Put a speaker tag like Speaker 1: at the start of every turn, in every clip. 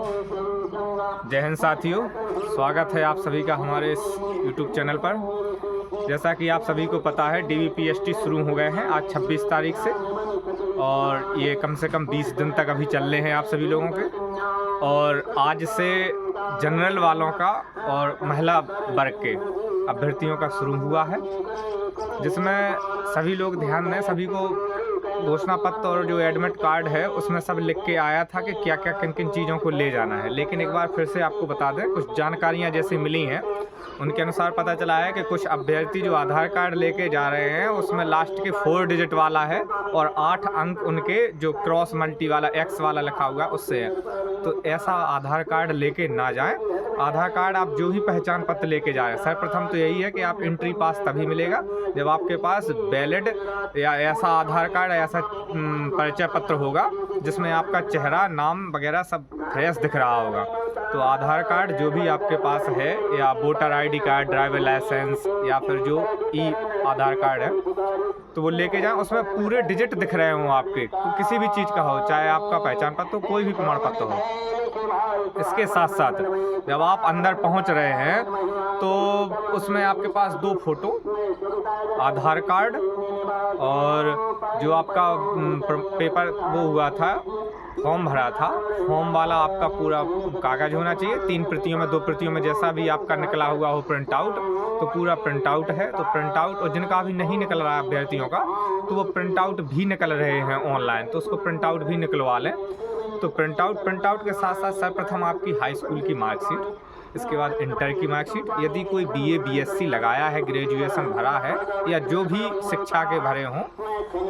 Speaker 1: जय हिंद साथियों, स्वागत है आप सभी का हमारे इस YouTube चैनल पर। जैसा कि आप सभी को पता है DVPST शुरू हो गए हैं आज 26 तारीख से, और ये कम से कम 20 दिन तक अभी चल रहे हैं आप सभी लोगों के। और आज से जनरल वालों का और महिला वर्ग के अभ्यर्थियों का शुरू हुआ है, जिसमें सभी लोग ध्यान दें। सभी को घोषणा पत्र और जो एडमिट कार्ड है उसमें सब लिख के आया था कि क्या क्या किन किन चीज़ों को ले जाना है। लेकिन एक बार फिर से आपको बता दें, कुछ जानकारियां जैसे मिली हैं उनके अनुसार पता चला है कि कुछ अभ्यर्थी जो आधार कार्ड लेके जा रहे हैं उसमें लास्ट के 4 डिजिट वाला है और 8 अंक उनके जो क्रॉस मल्टी वाला X वाला लिखा हुआ है उससे है। तो ऐसा आधार कार्ड लेके ना जाएं। आधार कार्ड आप जो भी पहचान पत्र लेके जा रहे हैं, सर्वप्रथम तो यही है कि आप एंट्री पास तभी मिलेगा जब आपके पास वैलिड या ऐसा आधार कार्ड ऐसा परिचय पत्र होगा जिसमें आपका चेहरा, नाम वगैरह सब फ्रेश दिख रहा होगा। तो आधार कार्ड जो भी आपके पास है, या voter ID card, driver licence, या फिर जो आधार कार्ड है, तो वो लेके जाएं। उसमें पूरे डिजिट दिख रहे हों आपके, तो किसी भी चीज़ का हो, चाहे आपका पहचान पत्र हो, कोई भी प्रमाण पत्र हो। इसके साथ साथ जब आप अंदर पहुंच रहे हैं तो उसमें आपके पास 2 फोटो, आधार कार्ड और जो आपका पेपर वो हुआ था, फॉर्म भरा था, फॉर्म वाला आपका पूरा कागज होना चाहिए। 3 प्रतियों में, 2 प्रतियों में, जैसा भी आपका निकला हुआ हो प्रिंट आउट, तो पूरा प्रिंट आउट है। तो प्रिंट आउट, और जिनका अभी नहीं निकल रहा है अभ्यर्थियों का, तो वो प्रिंट आउट भी निकल रहे हैं ऑनलाइन, तो उसको प्रिंट आउट भी निकलवा लें। तो प्रिंट आउट के साथ साथ सर्वप्रथम आपकी हाई स्कूल की मार्कशीट, इसके बाद इंटर की मार्कशीट, यदि कोई BA BSc लगाया है, ग्रेजुएशन भरा है, या जो भी शिक्षा के भरे हों,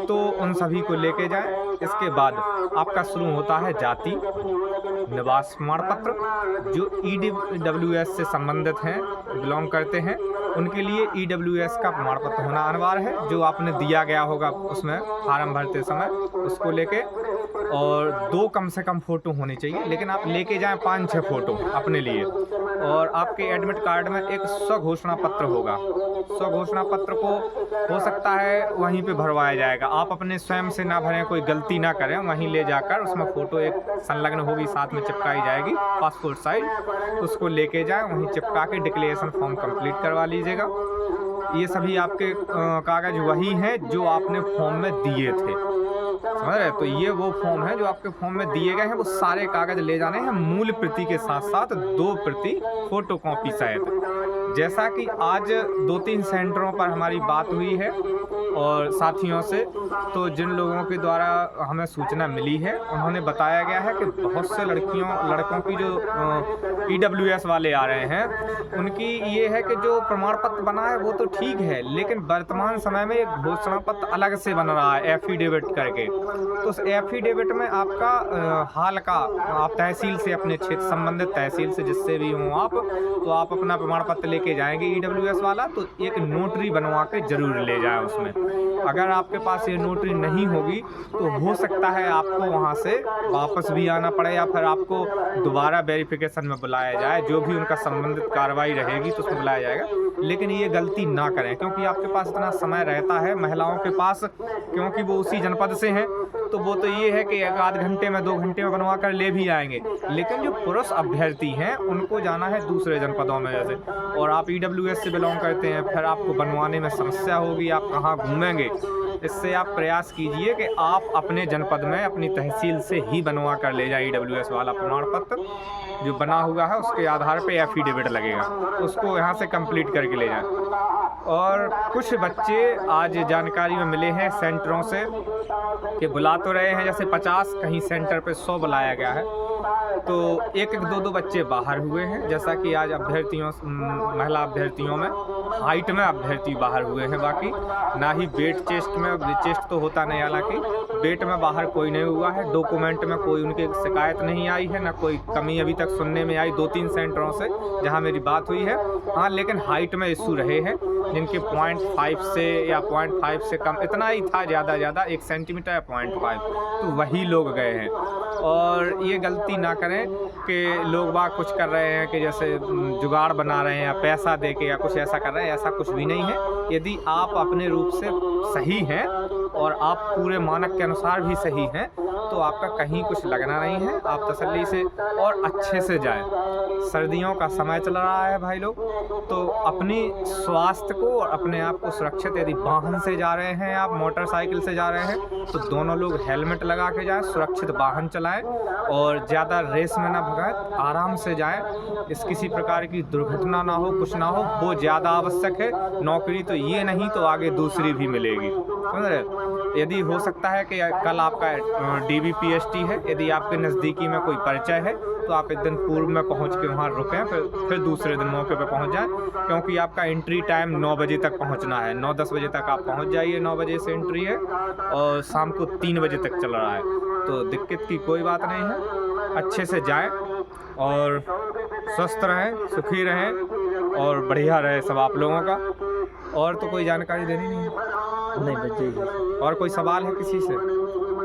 Speaker 1: तो उन सभी को लेके जाएं। इसके बाद आपका शुरू होता है जाति निवास प्रमाण पत्र। जो EWS से संबंधित हैं, बिलोंग करते हैं, उनके लिए EWS का प्रमाण पत्र होना अनिवार्य है, जो आपने दिया गया होगा उसमें फार्म भरते समय, उसको लेके। और 2 कम से कम फ़ोटो होनी चाहिए, लेकिन आप लेके जाएं 5-6 फ़ोटो अपने लिए। और आपके एडमिट कार्ड में एक स्वघोषणा पत्र होगा। स्वघोषणा पत्र को हो सकता है वहीं पे भरवाया जाएगा, आप अपने स्वयं से ना भरें, कोई गलती ना करें, वहीं ले जाकर उसमें फ़ोटो एक संलग्न होगी, साथ में चिपकाई जाएगी पासपोर्ट साइज, उसको लेके जाएं, वहीं चिपका के डिक्लेरेशन फॉर्म कंप्लीट करवा लीजिएगा। ये सभी आपके कागज़ वही हैं जो आपने फॉर्म में दिए थे, समझ रहे? तो ये वो फॉर्म है जो आपके फॉर्म में दिए गए हैं, वो सारे कागज़ ले जाने हैं, मूल प्रति के साथ साथ 2 प्रति फोटोकॉपी सहित। जैसा कि आज 2-3 सेंटरों पर हमारी बात हुई है और साथियों से, तो जिन लोगों के द्वारा हमें सूचना मिली है, उन्होंने बताया गया है कि बहुत से लड़कों की जो EWS वाले आ रहे हैं, उनकी ये है कि जो प्रमाण पत्र बना है वो तो ठीक है, लेकिन वर्तमान समय में एक घोषणा पत्र अलग से बन रहा है एफिडेविट करके। तो उस एफिडेविट में आपका हाल का, आप तहसील से, अपने क्षेत्र संबंधित तहसील से जिससे भी हों आप, तो आप अपना प्रमाण पत्र लेके जाएंगे EWS वाला, तो एक नोटरी बनवा के जरूर ले जाएं उसमें। अगर आपके पास ये नोटरी नहीं होगी तो हो सकता है आपको वहाँ से वापस भी आना पड़े, या फिर आपको दोबारा वेरिफिकेशन में बुलाया जाए, जो भी उनका संबंधित कार्रवाई रहेगी तो उसमें बुलाया जाएगा। लेकिन ये गलती ना करें, क्योंकि आपके पास इतना समय रहता है महिलाओं के पास, क्योंकि वो उसी जनपद से हैं, तो वो तो ये है कि 1 घंटे में, 2 घंटे में बनवा कर ले भी आएंगे। लेकिन जो पुरुष अभ्यर्थी हैं उनको जाना है दूसरे जनपदों में, जैसे, और आप EWS से बिलोंग करते हैं, फिर आपको बनवाने में समस्या होगी, आप कहाँ घूमेंगे। इससे आप प्रयास कीजिए कि आप अपने जनपद में अपनी तहसील से ही बनवा कर ले जाए EWS वाला प्रमाण पत्र। जो बना हुआ है उसके आधार पे एफिडेविट लगेगा, उसको यहाँ से कंप्लीट करके ले जाएं। और कुछ बच्चे आज जानकारी में मिले हैं सेंटरों से कि बुला तो रहे हैं, जैसे 50, कहीं सेंटर पे 100 बुलाया गया है, तो 1-1, 2-2 बच्चे बाहर हुए हैं। जैसा कि आज अभ्यर्थियों, महिला अभ्यर्थियों में हाइट में अभ्यर्थी बाहर हुए हैं, बाकी ना ही वेट चेस्ट में, चेस्ट तो होता नहीं, हालांकि वेट में बाहर कोई नहीं हुआ है। डॉक्यूमेंट में कोई उनकी शिकायत नहीं आई है, ना कोई कमी अभी तक सुनने में आई 2-3 सेंटरों से जहां मेरी बात हुई है। हाँ, लेकिन हाइट में इशू रहे हैं, जिनके 0.5 से या 0.5 से कम, इतना ही था, ज़्यादा 1 सेंटीमीटर या 0.5, तो वही लोग गए हैं। और ये गलती ना करें कि लोग बाग कुछ कर रहे हैं कि जैसे जुगाड़ बना रहे हैं या पैसा दे के या कुछ ऐसा कर रहे हैं, ऐसा कुछ भी नहीं है। यदि आप अपने रूप से सही हैं और आप पूरे मानक के अनुसार भी सही हैं, तो आपका कहीं कुछ लगना नहीं है। आप तसल्ली से और अच्छे से जाएं। सर्दियों का समय चल रहा है भाई लोग, तो अपनी स्वास्थ्य को और अपने आप को सुरक्षित, यदि वाहन से जा रहे हैं, आप मोटरसाइकिल से जा रहे हैं, तो दोनों लोग हेलमेट लगा के जाएं, सुरक्षित वाहन चलाएं और ज़्यादा रेस में ना भगाएं, आराम से जाएं। इस किसी प्रकार की दुर्घटना ना हो, कुछ ना हो, वो ज़्यादा आवश्यक है। नौकरी तो ये नहीं तो आगे दूसरी भी मिलेगी, समझ रहे। यदि हो सकता है कि कल आपका DVPST है, यदि आपके नज़दीकी में कोई परिचय है तो आप एक दिन पूर्व में पहुंच के वहां रुकें, फिर दूसरे दिन मौके पे पहुंच जाएं, क्योंकि आपका एंट्री टाइम 9 बजे तक पहुंचना है। 9-10 बजे तक आप पहुंच जाइए, 9 बजे से एंट्री है और शाम को 3 बजे तक चल रहा है, तो दिक्कत की कोई बात नहीं है। अच्छे से जाएं और स्वस्थ रहें, सुखी रहें और बढ़िया रहे सब आप लोगों का। और तो कोई जानकारी देनी नहीं है?
Speaker 2: नहीं बच्चे।
Speaker 1: और कोई सवाल है किसी से?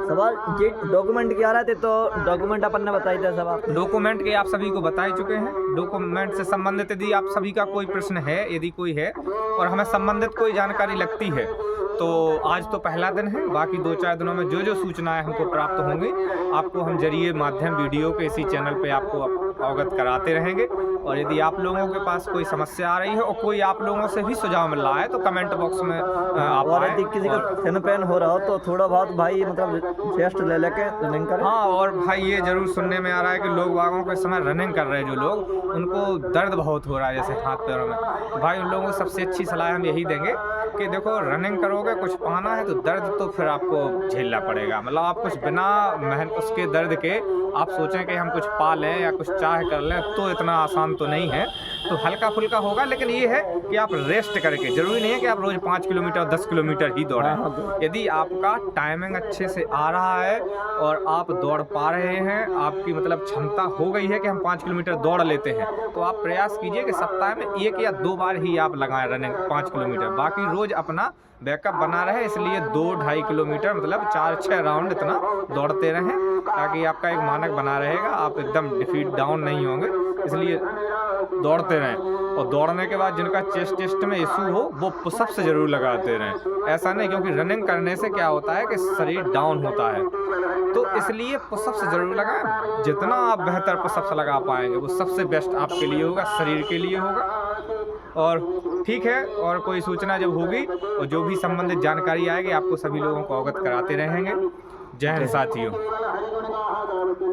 Speaker 2: सवाल ये डॉक्यूमेंट क्या रहे थे, तो डॉक्यूमेंट अपन ने बताई थे सब आप।
Speaker 1: डॉक्यूमेंट के आप सभी को बता ही चुके हैं। डॉक्यूमेंट से संबंधित यदि आप सभी का कोई प्रश्न है, यदि कोई है और हमें संबंधित कोई जानकारी लगती है, तो आज तो पहला दिन है, बाकी 2-4 दिनों में जो सूचनाएं हमको प्राप्त होंगी आपको हम जरिए माध्यम वीडियो के इसी चैनल पे आपको अवगत कराते रहेंगे। और यदि आप लोगों के पास कोई समस्या आ रही है और कोई आप लोगों से भी सुझाव मिल रहा है तो कमेंट बॉक्स में आप
Speaker 2: और यदि किसी का थन पेन हो रहा हो तो थोड़ा बहुत भाई मतलब टेस्ट ले लेके रनिंग करें।
Speaker 1: हाँ, और भाई ये जरूर सुनने में आ रहा है कि लोग वागों के समय रनिंग कर रहे हैं जो लोग, उनको दर्द बहुत हो रहा है जैसे हाथ पैरों में, तो भाई उन लोगों को सबसे अच्छी सलाह हम यही देंगे कि देखो रनिंग करोगे, कुछ पाना है तो दर्द तो फिर आपको झेलना पड़ेगा। मतलब आप कुछ बिना मेहनत उसके दर्द के आप सोचें कि हम कुछ पा लें या कुछ चाह कर लें तो इतना आसान तो नहीं है, तो हल्का फुल्का होगा। लेकिन ये है कि आप रेस्ट करके, जरूरी नहीं है कि आप रोज़ 5 किलोमीटर 10 किलोमीटर ही दौड़ें। यदि आपका टाइमिंग अच्छे से आ रहा है और आप दौड़ पा रहे हैं, आपकी मतलब क्षमता हो गई है कि हम 5 किलोमीटर दौड़ लेते हैं, तो आप प्रयास कीजिए कि सप्ताह में 1 या 2 बार ही आप लगाएं रनिंग 5 किलोमीटर, बाकी रोज़ अपना बैकअप बना रहे। इसलिए 2-2.5 किलोमीटर मतलब 4-6 राउंड इतना दौड़ते रहें, ताकि आपका एक मानक बना रहेगा, आप एकदम डिफीट डाउन नहीं होंगे। इसलिए दौड़ते रहें और दौड़ने के बाद जिनका चेस्ट में इशू हो वो पुशअप्स जरूर लगाते रहें। ऐसा नहीं, क्योंकि रनिंग करने से क्या होता है कि शरीर डाउन होता है, तो इसलिए पुशअप्स जरूर लगाएं। जितना आप बेहतर पुशअप्स लगा पाएंगे वो सबसे बेस्ट आपके लिए होगा, शरीर के लिए होगा। और ठीक है, और कोई सूचना जब होगी और जो भी संबंधित जानकारी आएगी आपको सभी लोगों को अवगत कराते रहेंगे। जय हिंद साथियों।